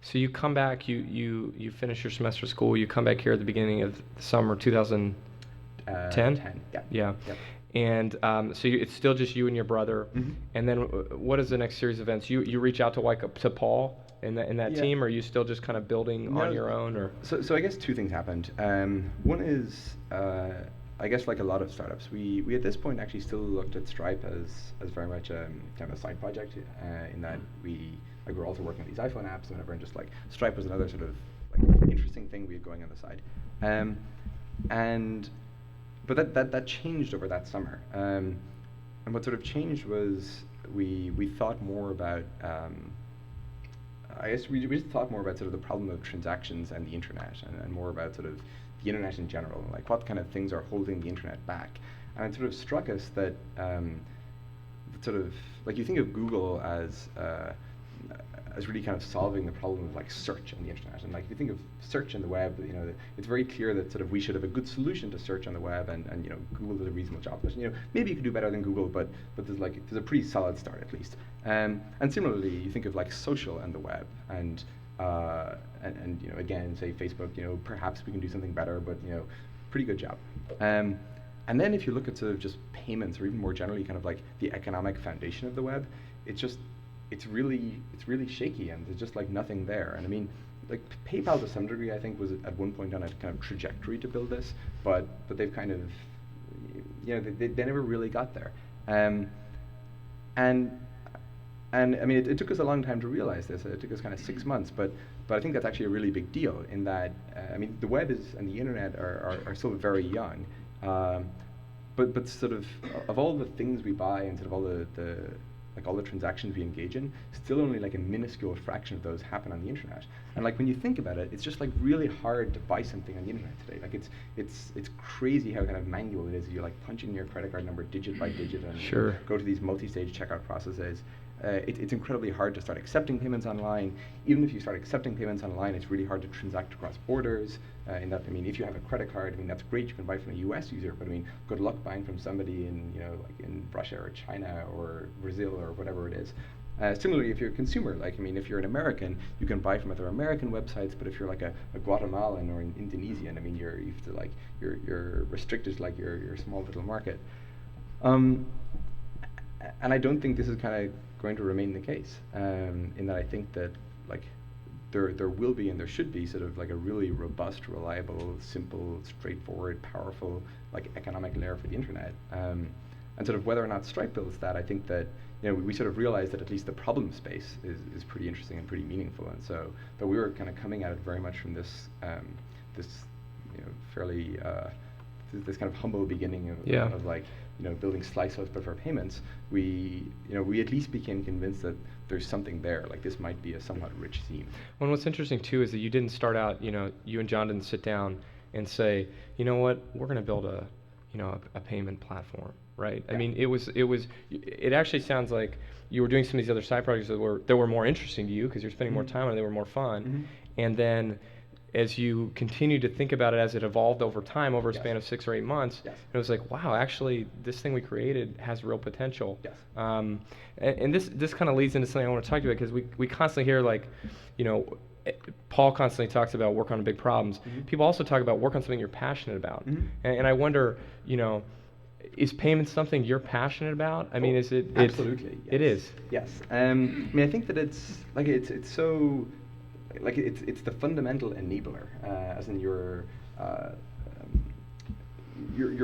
So you come back, you finish your semester of school, you come back here at the beginning of the summer 2010? 10. Yeah. Yeah. Yep. And so it's still just you and your brother. Mhm. And then what is the next series of events? You reach out to to Paul in that Yeah. team, or are you still just kind of building on No, your own, or? so I guess two things happened. One is, I guess like a lot of startups, we at this point actually still looked at Stripe as very much kind of a side project, in that we were also working on these iPhone apps and whatever, and just like Stripe was another sort of like interesting thing we had going on the side. And but that changed over that summer. And what sort of changed was we thought more about, I guess we just thought more about sort of the problem of transactions and the internet, and more about sort of the internet in general, like what kind of things are holding the internet back. And it sort of struck us that, sort of like you think of Google as really kind of solving the problem of like search on the internet. And like if you think of search on the web, it's very clear that sort of we should have a good solution to search on the web, and Google does a reasonable job. But maybe you could do better than Google, but there's a pretty solid start at least. And similarly, you think of like social and the web, and again, say Facebook, perhaps we can do something better, but pretty good job. And then if you look at sort of just payments, or even more generally kind of like the economic foundation of the web, it's really shaky, and there's just like nothing there. And I mean, like PayPal to some degree, I think, was at one point on a kind of trajectory to build this, but they've kind of, they never really got there. And I mean, it took us a long time to realize this. It took us kind of 6 months, but I think that's actually a really big deal in that, I mean, the web and the internet are still very young, but sort of all the things we buy, and sort of all all the transactions we engage in, still only like a minuscule fraction of those happen on the internet. And like when you think about it, it's just like really hard to buy something on the internet today. Like it's crazy how kind of manual it is. You like punch in your credit card number digit by digit, and Sure. go to these multi-stage checkout processes. It's incredibly hard to start accepting payments online. Even if you start accepting payments online, it's really hard to transact across borders. In that, I mean, if you have a credit card, I mean, that's great. You can buy from a U.S. user, but I mean, good luck buying from somebody in, like in Russia or China or Brazil or whatever it is. Similarly, if you're a consumer, like, I mean, if you're an American, you can buy from other American websites, but if you're like a Guatemalan or an Indonesian, I mean, you have to like, you're restricted to like your small little market. And I don't think this is kind of going to remain the case, in that I think that like there will be and there should be sort of like a really robust, reliable, simple, straightforward, powerful like economic layer for the internet. And sort of whether or not Stripe builds that, I think that we sort of realized that at least the problem space is pretty interesting and pretty meaningful. And so, but we were kind of coming at it very much from this this fairly this kind of humble beginning of like building Slicehouse but for payments. We at least became convinced that there's something there, like this might be a somewhat rich theme. Well, what's interesting too is that you didn't start out, you and John didn't sit down and say, you know what, we're going to build a payment platform, right? Yeah. I mean, it actually sounds like you were doing some of these other side projects that were more interesting to you because you're spending more time on it, they were more fun, and then as you continued to think about it as it evolved over time, over a span of 6 or 8 months, it was like, wow, actually, this thing we created has real potential. Yes. And this kind of leads into something I want to talk to you about, because we constantly hear, like, Paul constantly talks about work on big problems. People also talk about work on something you're passionate about. And I wonder, is payments something you're passionate about? I mean, is it? Absolutely. Yes. It is. Yes. I mean, I think that it's so. Like it's the fundamental enabler, as in you're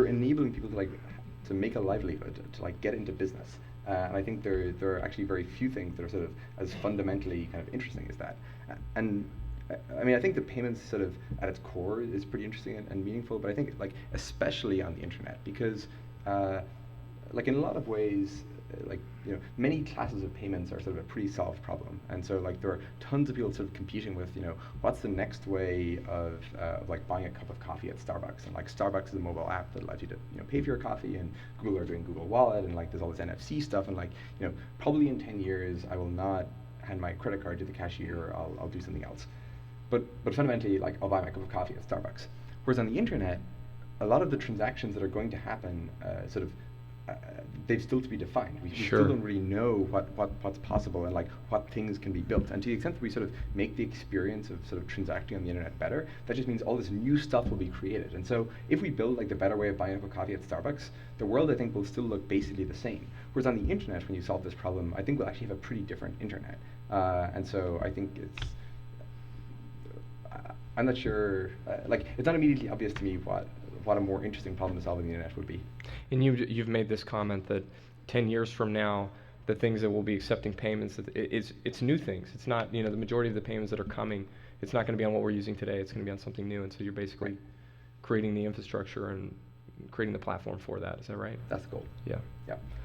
enabling people to make a livelihood, to like get into business. And I think there are actually very few things that are sort of as fundamentally kind of interesting as that. And I mean, I think the payments sort of at its core is pretty interesting and meaningful, but I think like especially on the internet, because like in a lot of ways, many classes of payments are sort of a pretty solved problem, and so like there are tons of people sort of competing with, what's the next way of like buying a cup of coffee at Starbucks, and like Starbucks is a mobile app that allows you to pay for your coffee, and Google are doing Google Wallet, and like there's all this NFC stuff, and like probably in 10 years I will not hand my credit card to the cashier, I'll do something else, but fundamentally like I'll buy my cup of coffee at Starbucks. Whereas on the internet, a lot of the transactions that are going to happen sort of they've still to be defined. We Sure. still don't really know what's possible and like what things can be built. And to the extent that we sort of make the experience of sort of transacting on the internet better, that just means all this new stuff will be created. And so if we build like the better way of buying up a coffee at Starbucks, the world I think will still look basically the same. Whereas on the internet, when you solve this problem, I think we'll actually have a pretty different internet. And so I think I'm not sure, like it's not immediately obvious to me what a more interesting problem to solve on the internet would be. And you've made this comment that 10 years from now, the things that will be accepting payments, it's new things. It's not, the majority of the payments that are coming, it's not going to be on what we're using today. It's going to be on something new. And so you're basically creating the infrastructure and creating the platform for that. Is that right? That's the goal. Yeah. Yeah.